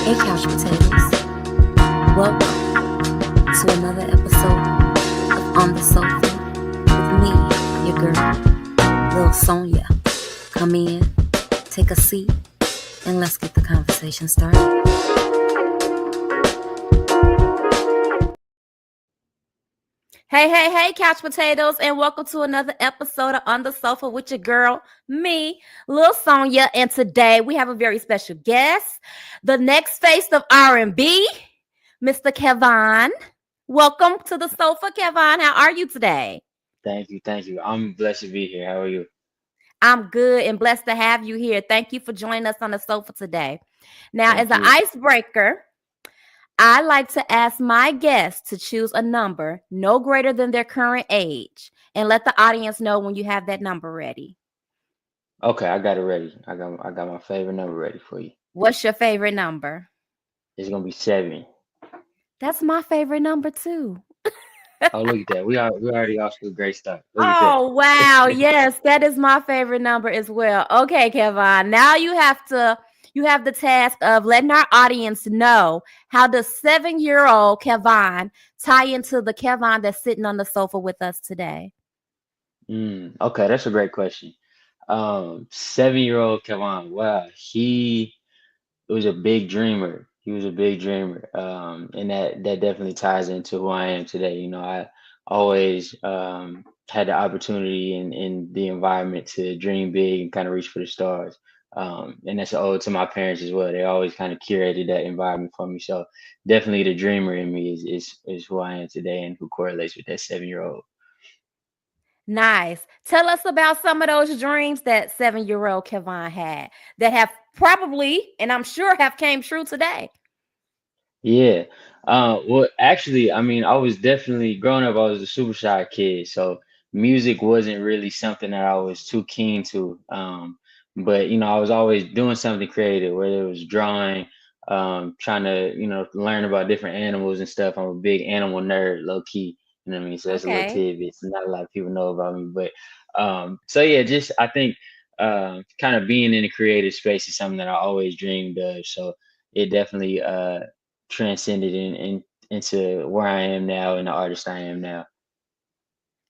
Hey, couch potatoes. Welcome to another episode of On the Sofa with me, your girl, Lil Sonya. Come in, take a seat, and let's get the conversation started. Hey, couch potatoes, and welcome to another episode of On the Sofa with your girl, me, Lil Sonya. And today we have a very special guest, the next face of R&B, Mr. Kevon. Welcome to the sofa, Kevon. How are you today? Thank you, thank you. I'm blessed to be here. How are you? I'm good and blessed to have you here. Thank you for joining us on the sofa today. Now, as Thank an you. icebreaker, I like to ask my guests to choose a number no greater than their current age and let the audience know when you have that number ready. Okay, I got it ready. I got my favorite number ready for you. What's your favorite number? It's gonna be 7. That's my favorite number too. Oh, look at that. We already off to a great start. Look at Oh, wow. that. Yes, that is my favorite number as well. Okay, Kevon. Now you have the task of letting our audience know how the 7-year-old Kevon tie into the Kevon that's sitting on the sofa with us today. Okay, that's a great question. 7-year-old Kevon. Wow, he was a big dreamer. He was a big dreamer. And that definitely ties into who I am today. I always had the opportunity and the environment to dream big and kind of reach for the stars. And that's owed to my parents as well. They always kind of curated that environment for me. So definitely the dreamer in me is who I am today and who correlates with that 7-year-old. Nice. Tell us about some of those dreams that 7-year-old Kevon had that have probably, and I'm sure have came true today. Yeah. Well, actually, I mean, I was definitely growing up, I was a super shy kid, so music wasn't really something that I was too keen to. But I was always doing something creative, whether it was drawing, trying to, learn about different animals and stuff. I'm a big animal nerd, low key. You know what I mean? So that's a little Okay. tidbit. So not a lot of people know about me, but so yeah, just I think kind of being in a creative space is something that I always dreamed of. So it definitely transcended into where I am now and the artist I am now.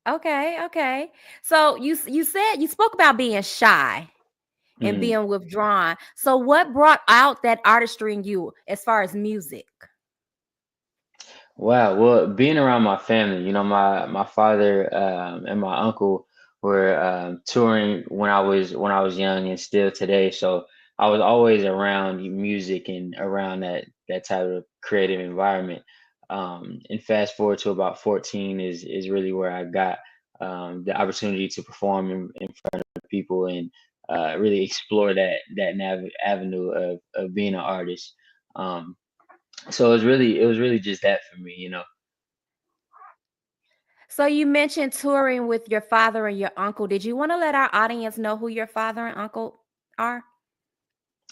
Okay. So you said you spoke about being shy and Mm. being withdrawn. So what brought out that artistry in you as far as music? Wow. Well, being around my family, my father and my uncle were touring when I was young and still today. So I was always around music and around that type of creative environment. And fast forward to about 14 is really where I got the opportunity to perform in front of people and really explore that avenue of being an artist. Um, so it was really just that for me. So you mentioned touring with your father and your uncle. Did you want to let our audience know who your father and uncle are?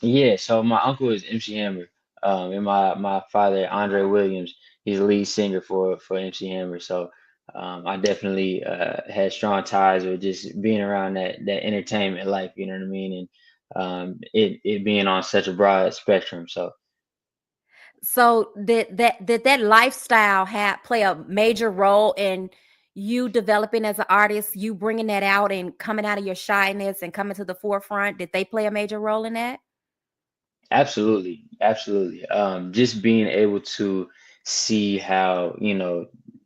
Yeah, so my uncle is MC Hammer, and my father Andre Williams. He's the lead singer for MC Hammer. So I definitely had strong ties with just being around that entertainment life. You know what I mean? And it being on such a broad spectrum. So So did that lifestyle have play a major role in you developing as an artist, you bringing that out and coming out of your shyness and coming to the forefront? Did they play a major role in that? absolutely, absolutely. Just being able to see how,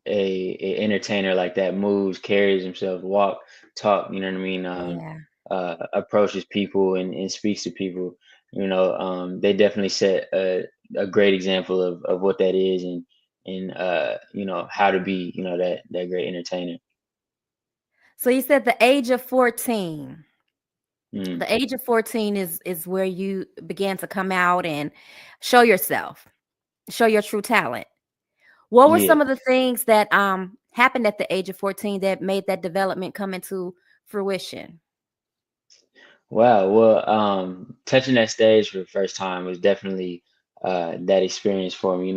a entertainer like that moves, carries himself, walk, talk, you know what I mean? Yeah. Approaches people and speaks to people, they definitely set a great example of what that is and how to be, that great entertainer. So you said the age of 14. Mm, The age of 14 is where you began to come out and show yourself, show your true talent. What were yeah. some of the things that happened at the age of 14 that made that development come into fruition? Wow. Well, touching that stage for the first time was definitely that experience for me.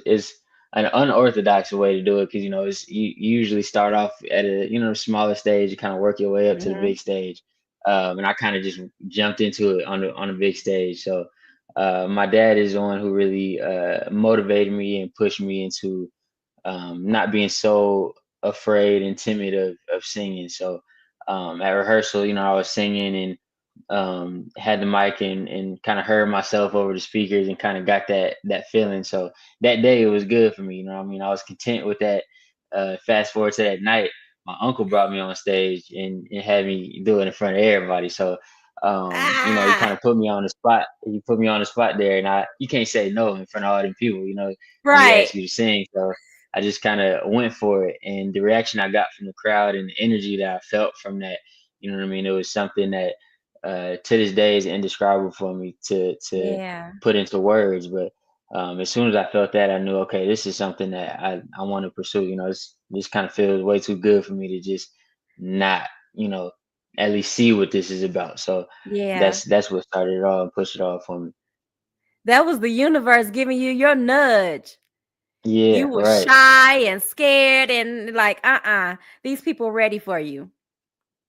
It's an unorthodox way to do it because you usually start off at a smaller stage, you kind of work your way up to the Mhm. big stage, and I kind of just jumped into it on the big stage. So my dad is the one who really motivated me and pushed me into not being so afraid and timid of singing. So at rehearsal, I was singing and had the mic and kind of heard myself over the speakers and kind of got that feeling. So that day it was good for me. You know what I mean? I was content with that. Fast forward to that night, my uncle brought me on stage and had me do it in front of everybody. So he kind Ah, of put me on the spot. He put me on the spot there, and you can't say no in front of all them people. When they right. ask you to sing. So I just kind of went for it, and the reaction I got from the crowd and the energy that I felt from that, you know what I mean? It was something that to this day is indescribable for me to Yeah. put into words. But as soon as I felt that, I knew, okay, this is something that I want to pursue. This kind of feels way too good for me to just not, you know, at least see what this is about. So Yeah. that's what started it all and pushed it all for me. That was the universe giving you your nudge. You Yeah, were right. shy and scared and like, these people ready for you.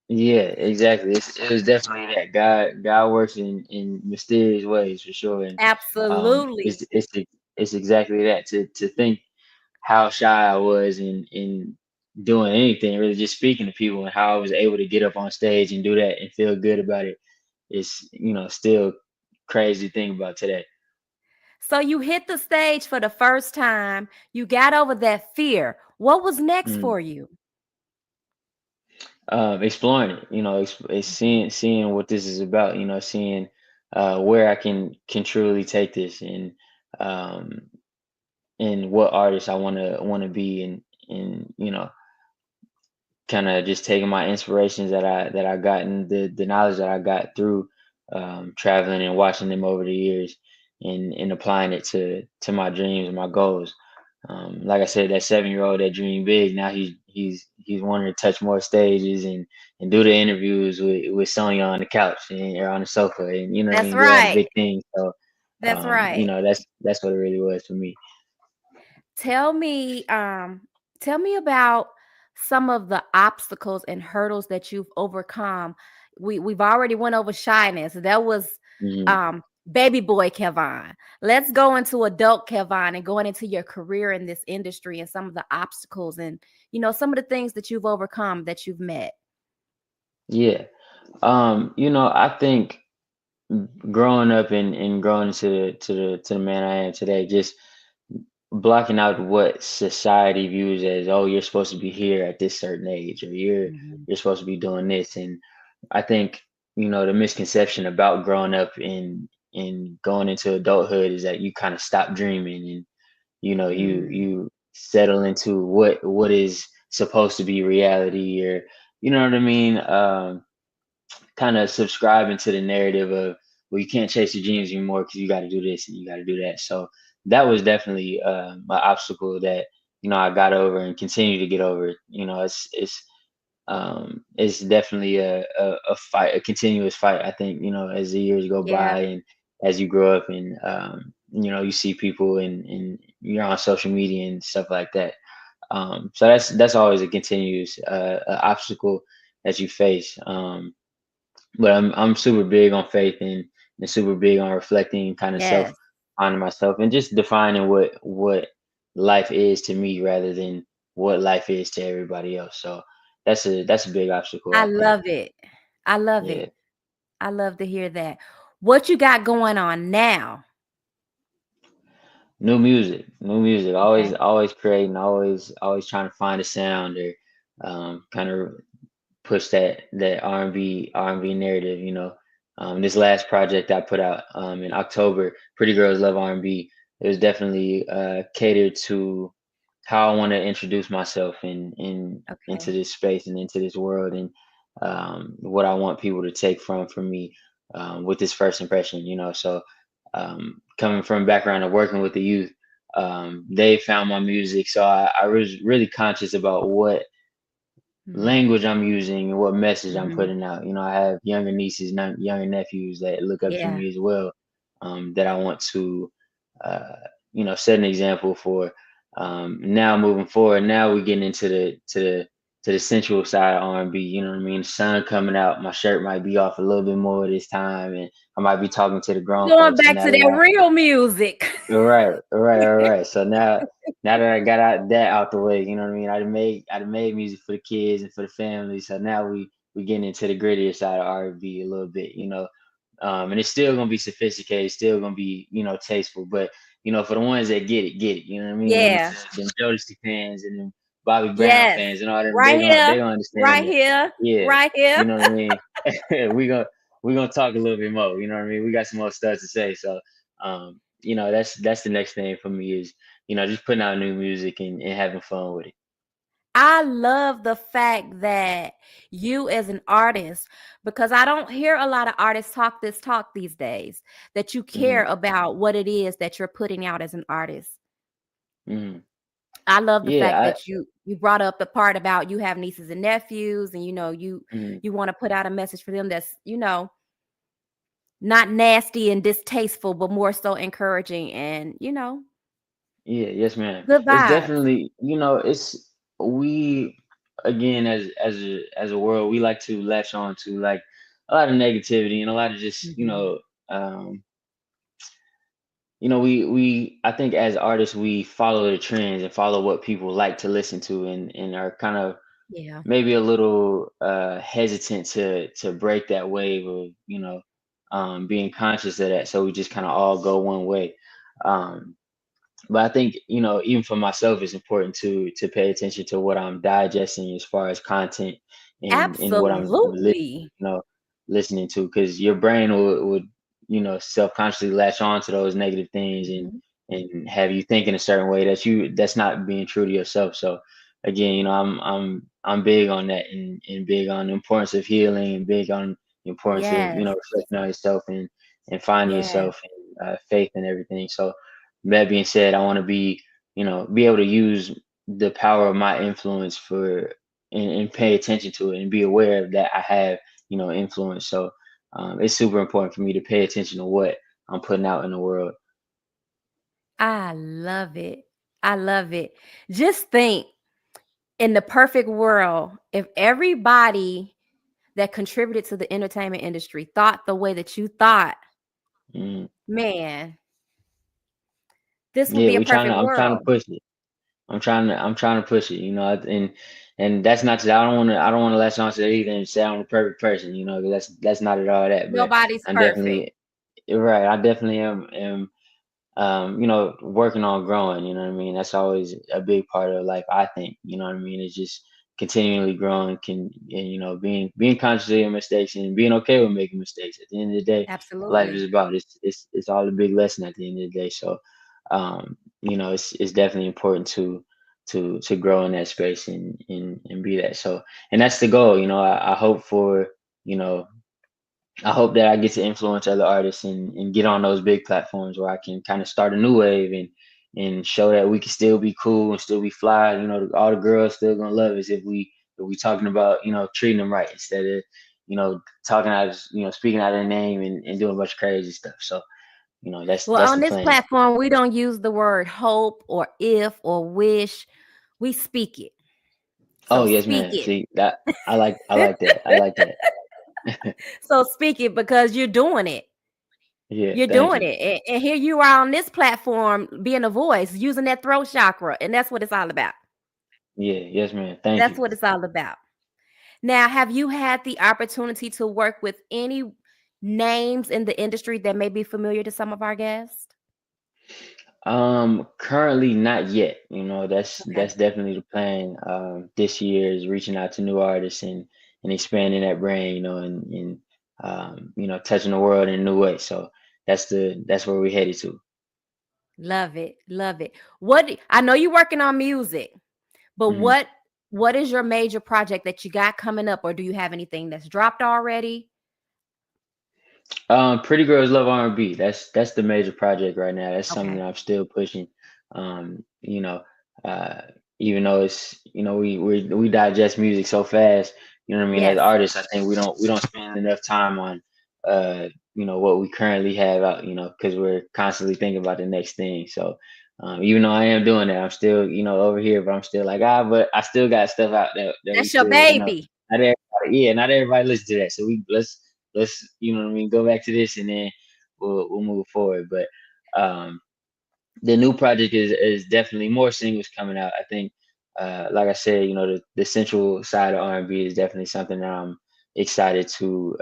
Yeah, exactly. It was definitely that God works in mysterious ways for sure, and Absolutely. it's exactly that. To think how shy I was in doing anything, really just speaking to people, and how I was able to get up on stage and do that and feel good about it. It's still crazy to think about today. So you hit the stage for the first time. You got over that fear. What was next Mm. for you? Exploring it, it's seeing what this is about, seeing where I can truly take this um, and what artist I want to be and kind of just taking my inspirations that I got and the knowledge that I got through traveling and watching them over the years and applying it to my dreams and my goals. Like I said, that 7-year old that dreamed big, now he's wanting to touch more stages and do the interviews with Sonya on the couch or on the sofa, and you know what I That's mean, do all the right. big things. So That's right. that's what it really was for me. Tell me, tell me about some of the obstacles and hurdles that you've overcome. We've already went over shyness. That was Mhm. baby boy Kevon. Let's go into adult Kevon and going into your career in this industry and some of the obstacles and some of the things that you've overcome that you've met. Yeah. I think growing up and growing to the man I am today, just blocking out what society views as, oh, you're supposed to be here at this certain age, or you're Mhm. you're supposed to be doing this. And I think, the misconception about growing up and going into adulthood is that you kind of stop dreaming and Mm. you settle into what is supposed to be reality, or you know what I mean. Kind of subscribing to the narrative of, well, you can't chase your dreams anymore because you got to do this and you got to do that. So that was definitely an obstacle that I got over and continue to get over. It's definitely a fight, a continuous fight. I think as the years go Yeah. by and as you grow up and you see people and you're on social media and stuff like that. So that's always a continuous obstacle that you face. But I'm super big on faith and super big on reflecting and kind of self Yes. finding myself and just defining what life is to me rather than what life is to everybody else. So that's a big obstacle, I I think. love it. I love Yeah. it. I love to hear that. What you got going on now? New music. Always Okay. always creating, always trying to find a sound or kind of push that R&B narrative. This last project I put out in October, Pretty Girls Love R&B. It was definitely catered to how I want to introduce myself in into Okay. this space and into this world, and what I want people to take from me with this first impression. So coming from a background of working with the youth, they found my music, so I was really conscious about what Mhm. language I'm using and what message I'm Mhm. putting out. I have younger nieces, younger nephews that look up to Yeah. me as well, that I want to, uh, set an example for. Now moving forward, now we're getting into the to the sensual side of R&B. You know what I mean? The sun coming out, my shirt might be off a little bit more this time, and I might be talking to the grown Going folks. So back now to that that real music. right. So now that I got that out the way, you know what I mean? I done made music for the kids and for the family. So now we getting into the grittier side of R&B a little bit, you know. And it's still gonna be sophisticated, still gonna be, you know, tasteful. But you know, for the ones that get it, you know what I mean? Yeah. Them Jodeci fans and them Bobby Brown Yes. fans and all them, Right they here. gonna understand Right that. here. Yeah, Right here. you know what I mean? we gonna we gonna talk a little bit more, you know what I mean? We got some more stuff to say. So you know, that's the next thing for me is, you know, just putting out new music and having fun with it. I love the fact that you as an artist, because I don't hear a lot of artists talk this talk these days, that you care Hmm. about what it is that you're putting out as an artist. Hmm. I love the Yeah, fact I that you brought up the part about you have nieces and nephews, and mhm. you want to put out a message for them that's, not nasty and distasteful, but more so encouraging and, Yeah, yes, ma'am. good It's vibes. definitely, you know, it's we again as a world, we like to latch on to like a lot of negativity and a lot of just, Mhm. um, we I think as artists we follow the trends and follow what people like to listen to and are kind of Yeah. maybe a little hesitant to break that wave of, being conscious of that. So we just kind of all go one way. Um, but I think, even for myself, it's important to pay attention to what I'm digesting as far as content and what I'm Absolutely. listening to, because your brain would self-consciously latch on to those negative things Mhm. and have you think in a certain way that's not being true to yourself. So again, I'm big on that and big on the importance of healing and big on the importance of Yes. reflecting on yourself and finding Yes. yourself and faith and everything. So that being said, I want to be able to use the power of my influence and pay attention to it and be aware of that I have, influence. So it's super important for me to pay attention to what I'm putting out in the world. I love it. I love it. Just think, in the perfect world, if everybody that contributed to the entertainment industry thought the way that you thought, Mm. man, this would Yeah, be a perfect I'm trying to world. push it. I'm trying to push it, and that's not to, I don't want to latch on to that either and say I'm the perfect person, 'cause that's not at all that. But Nobody's I'm perfect. definitely right. I definitely am working on growing, you know what I mean? That's always a big part of life, I think, you know what I mean? It's just continually growing, and being conscious of your mistakes and being okay with making mistakes. At the end of the day, life is Absolutely. about it's all a big lesson at the end of the day. So, it's definitely important to grow in that space and be that. So, and that's the goal, I hope for, you know, I hope that I get to influence other artists and get on those big platforms where I can kind of start a new wave and show that we can still be cool and still be fly. All the girls still gonna love us if we talking about treating them right instead of talking out speaking out of their name and doing a bunch of crazy stuff. So Well, that's on the this plan. platform, we don't use the word hope or if or wish. We speak it. Oh So yes, speak man. it. See that I like that. I like that. So speak it because you're doing it. Yeah, You're thank doing you. it. And here you are on this platform being a voice, using that throat chakra. And that's what it's all about. Yeah, yes, man. Thank That's you. what it's all about. Now, have you had the opportunity to work with any names in the industry that may be familiar to some of our guests? Currently not yet. Okay. That's definitely the plan. This year is reaching out to new artists and expanding that brand, and touching the world in a new way. So that's where we're headed to. Love it. Love it. I know you're working on music, but Hmm. what is your major project that you got coming up, or do you have anything that's dropped already? Pretty Girls Love R&B. That's the major project right now. That's something Okay. that I'm still pushing. Um, you know, uh, Even though it's we digest music so fast. You know what I mean? As Yes. artists, I think we don't spend enough time on what we currently have out, because we're constantly thinking about the next thing. So even though I am doing that, I'm still, over here, but I'm still like, but I still got stuff out that we That's your still, baby. not everybody, yeah, not everybody listen to that. So let's, what I mean, go back to this, and then we'll move forward. But um, the new project is definitely more singles coming out. I think, like I said, the central side of R&B is definitely something that I'm excited to,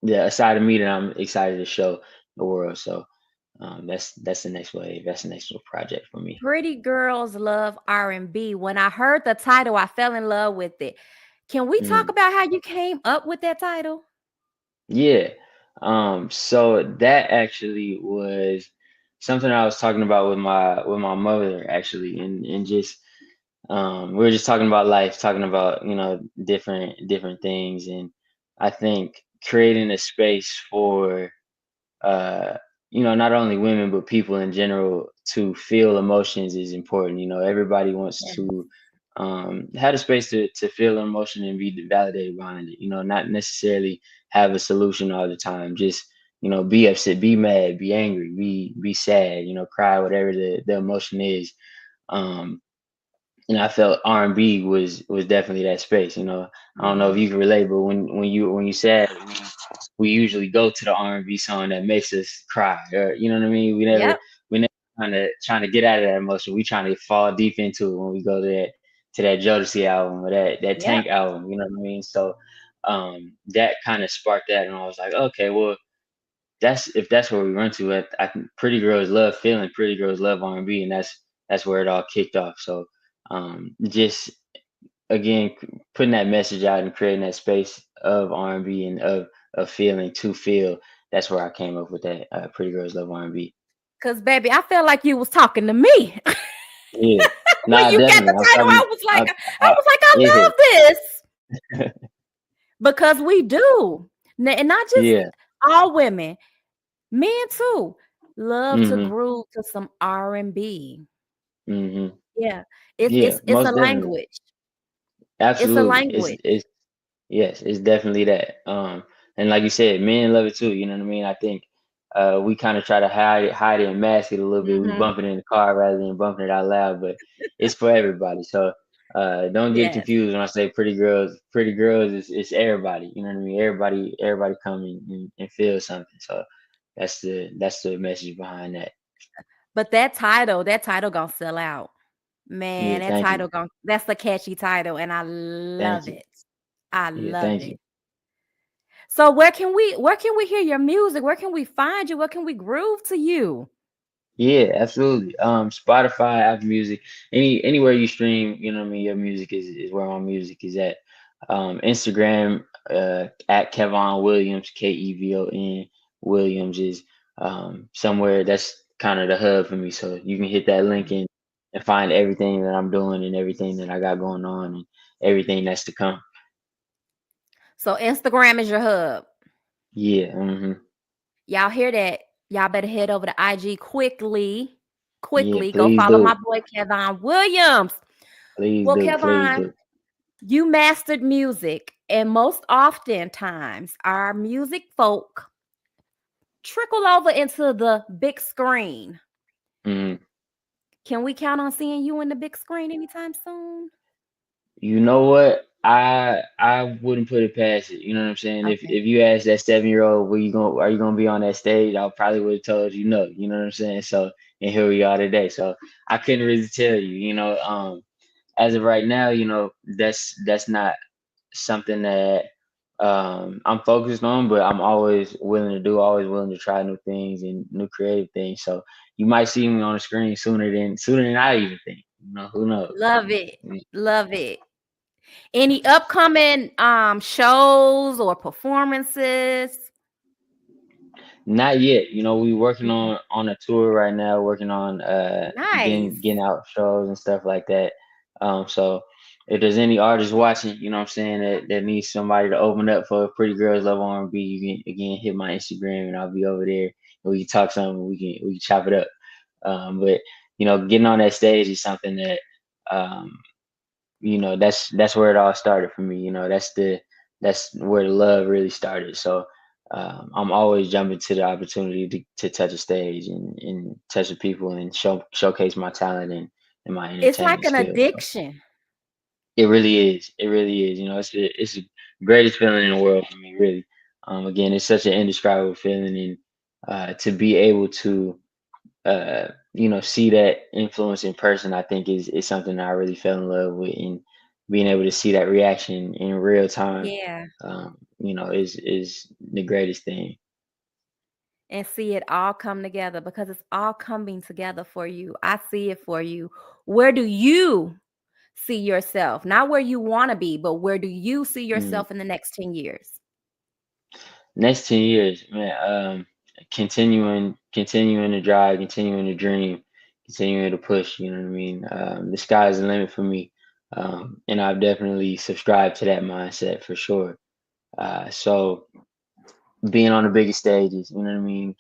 yeah, a side of me that I'm excited to show the world. So that's the next wave. That's the next little project for me. Pretty girls love R&B. When I heard the title, I fell in love with it. Can we talk Mm, about how you came up with that title? yeah. So that actually was something I was talking about with my mother actually, and just we were just talking about life, talking about different things, and I think creating a space for uh, not only women but people in general to feel emotions is important. Everybody wants Yeah. to have a space to feel an emotion and be validated behind it. Not necessarily have a solution all the time. Just be upset, be mad, be angry, be sad. Cry, whatever the emotion is. Um, and I felt R&B was definitely that space. I don't know if Mhm. you can relate, but when you said we usually go to the R&B song that makes us cry, or you know what I mean. Yep. We never trying to get out of that emotion. We trying to fall deep into it when we go to that Jodeci album or that Yep. Tank album. You know what I mean. So that kind of sparked that, and I was like, okay, well, if that's where we run to. Pretty girls love feeling. Pretty girls love R&B, and that's where it all kicked off. So just again putting that message out and creating that space of R&B and of feeling to feel. That's where I came up with that. Pretty girls love R&B. Cause baby, I felt like you was talking to me. Yeah, When nah, you got definitely. the title, I was like, I, I I, was like, I it love this because we do, and not just Yeah. all women, men too, love to Mhm. groove to some R&B. Mhm. Yeah, it's Yeah, it's it's a most definitely. language. It's a Absolutely. language. It's Yes, it's definitely that. And like you said, men love it too. You know what I mean? I think we kind of try to hide it and mask it a little bit. We Mhm. bump it in the car rather than bumping it out loud, but it's for everybody. So don't get Yes, confused when I say pretty girls. Pretty girls is it's everybody. You know what I mean? Everybody come and feel something. So that's the message behind that. but that title gonna sell out. Man, Yeah, that thank you. title gon that's a catchy title, and I Thank love you. it. I Yeah, love thank you. it. So where can we hear your music? Where can we find you? Where can we groove to you? Yeah, absolutely. Spotify, Apple Music, anywhere you stream, what I mean, your music is where my music is at. Instagram, at Kevon Williams, Kevon Williams is somewhere that's kind of the hub for me. So you can hit that link and find everything that I'm doing and everything that I got going on and everything that's to come. So Instagram is your hub. Yeah, Y'all hear that? Y'all better head over to IG quickly. yeah, Quickly go please follow do. my boy Kevon Williams. Please Well, do. Please Kevon, do. you mastered music, and most oftentimes our music folk trickle over into the big screen. Mhm. Can we count on seeing you in the big screen anytime soon? You know what? I wouldn't put it past it. You know what I'm saying? If Okay. if you ask that 7 year old, are you gonna be on that stage? I probably would have told you no. You know what I'm saying? So and here we are today. So I couldn't really tell you. As of right now, that's not something that I'm focused on, but I'm always willing to do, always willing to try new things and new creative things. So you might see me on the screen sooner than I even think. Who knows? Love it. Love it. Any upcoming shows or performances? Not yet. We working Okay. on a tour right now, working on getting Nice. out shows and stuff like that. So if there's any artists watching, what I'm saying, that needs somebody to open up for Pretty Girls Love R&B, you can again hit my Instagram and I'll be over there and we can talk something, we can chop it up. But getting on that stage is something that um that's where it all started for me. That's where the love really started. So I'm always jumping to the opportunity to touch a stage and touch the people and showcase my talent and my It's like entertainment an skills. addiction. It really is. It really is. You know, it's the greatest feeling in the world for me. Really. Again, it's such an indescribable feeling, and to be able to see that influence in person, I think is something that I really fell in love with, and being able to see that reaction in real time, Yeah. is the greatest thing. And see it all come together because it's all coming together for you. I see it for you. Where do you see yourself? Not where you want to be, but where do you see Mm. yourself in the next 10 years? Next 10 years, man, continuing to drive, continuing to dream, continuing to push. You know what I mean? The sky's the limit for me, and I've definitely subscribed to that mindset for sure. So being on the biggest stages, you know what I mean,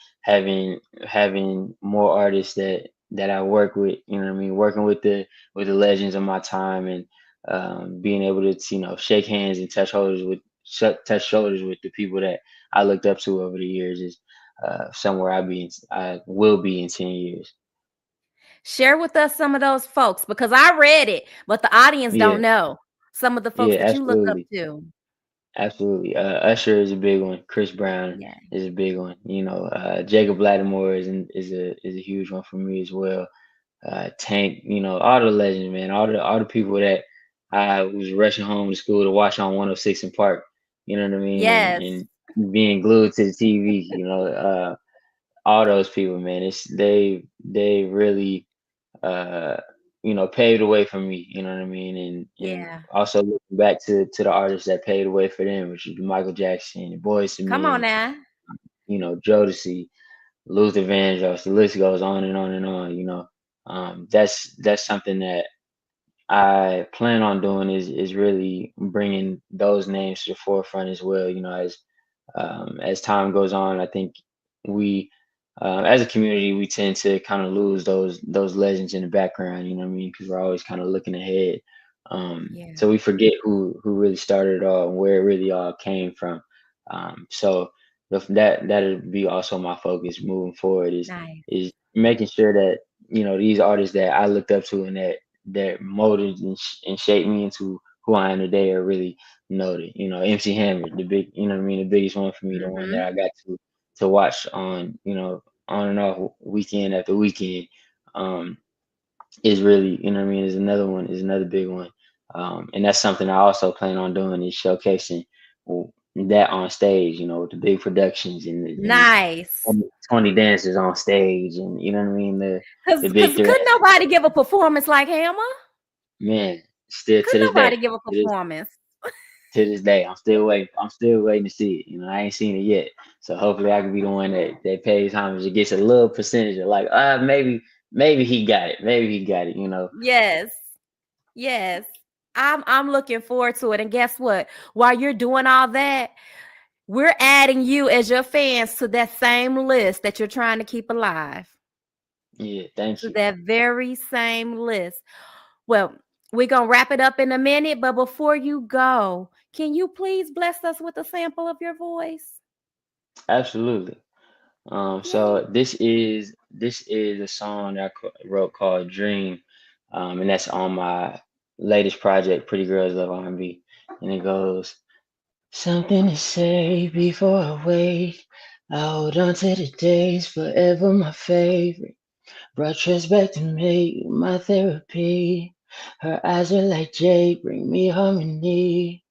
having more artists that I work with, you know what I mean, working with the legends of my time, and being able to shake hands and touch shoulders with the people that I looked up to over the years is somewhere I will be in 10 years. Share with us some of those folks because I read it, but the audience Yeah, don't know some of the folks yeah, that you look up absolutely. to. Absolutely. Usher is a big one. Chris Brown Yeah. is a big one. Jacob Lattimore is a huge one for me as well. Tank, all the legends, man, all the people that I was rushing home to school to watch on 106 in Park. You know what I mean, Yes. and being glued to the TV. All those people, man. They really uh, paved the way for me. You know what I mean, and Yeah. also looking back to the artists that paved the way for them, which is Michael Jackson, Boyz II Come on Men, now. Jodeci, Luther Vandross. The list goes on and on and on. That's something that I plan on doing is really bringing those names to the forefront as well. As time goes on, I think we, as a community, we tend to kind of lose those legends in the background. You know what I mean? Because we're always kind of looking ahead, Yeah. so we forget who really started it all and where it really all came from. So that'll be also my focus moving forward Nice. is making sure that these artists that I looked up to and that molded and shaped me into who I am today are really noted. MC Hammer, the big, you know what I mean, the biggest one for me, the one that Hmm. I got to watch on and off weekend after weekend, um, is really, you know what I mean, is another big one. And that's something I also plan on doing is showcasing that on stage, with the big productions and Nice. 20 dancers on stage, and you know what I mean, the big Cause couldn't direction. nobody give a performance like Hammer? Man, still to Couldn't this day, nobody give a to this performance? to this day, I'm still waiting. I'm still waiting to see it. I ain't seen it yet. So hopefully I can be the one that pays homage and gets a little percentage of like, maybe he got it. Maybe he got it. Yes. Yes. I'm looking forward to it. And guess what? While you're doing all that, we're adding you as your fans to that same list that you're trying to keep alive. Yeah, thank To you. that very same list. Well, we're going to wrap it up in a minute, but before you go, can you please bless us with a sample of your voice? Absolutely. Yay. So this is a song that wrote called Dream, and that's on my latest project, Pretty Girls Love R&B, and it goes. Something to say before I wait. I hold on to the days, forever my favorite. Brought trust back to me, my therapy. Her eyes are like jade, bring me harmony.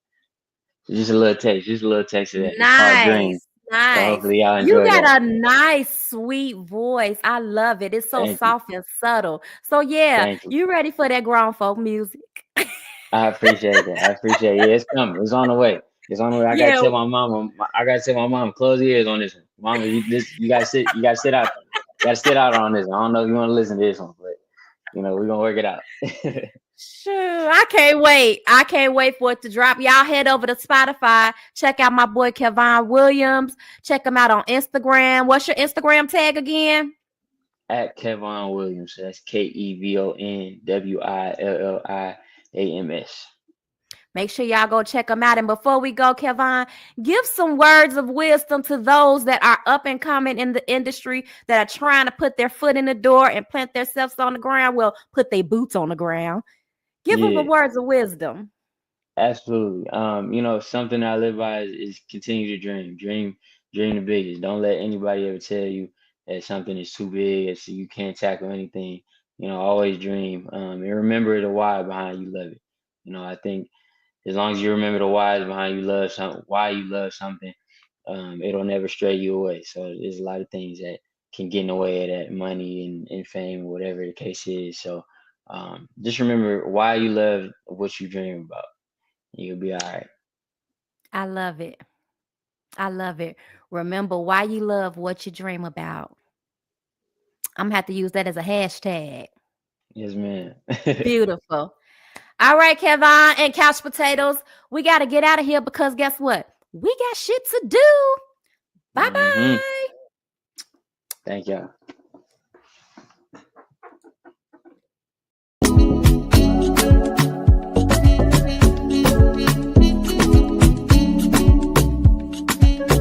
Just a little taste of that. It's called Dream. Nice. So Nice. hopefully y'all You enjoy that. got a nice, sweet voice. I love it. It's so Thank you. soft and subtle. So, yeah, Thank you. you ready for that grown folk music? I appreciate that. I appreciate it. Yeah, it's coming. It's on the way. It's on the way. I gotta Yeah. tell my mama. I gotta tell my mom. Close your ears on this one, mama. You gotta sit. You gotta sit out. You gotta sit out on this one. I don't know if you want to listen to this one, but we're gonna work it out. Sure. I can't wait. I can't wait for it to drop. Y'all head over to Spotify. Check out my boy Kevon Williams. Check him out on Instagram. What's your Instagram tag again? At Kevon Williams. So that's KEVONWILLIAMS. Make sure y'all go check them out. And before we go, Kevon, give some words of wisdom to those that are up and coming in the industry that are trying to put their foot in the door and plant themselves on the ground. Well, put their boots on the ground. Give them the Yeah, words of wisdom. absolutely. Something I live by is continue to dream the biggest. Don't let anybody ever tell you that something is too big, that you can't tackle anything. Always dream. And remember the why behind you love it. I think as long as you remember the whys behind why you love something, it'll never stray you away. So there's a lot of things that can get in the way of that money and fame, whatever the case is. So just remember why you love what you dream about. You'll be all right. I love it. I love it. Remember why you love what you dream about. I'm gonna have to use that as a hashtag. Yes, man. Beautiful. All right, Kevon and Couch Potatoes, we got to get out of here because guess what? We got shit to do. Bye hmm bye. Thank y'all.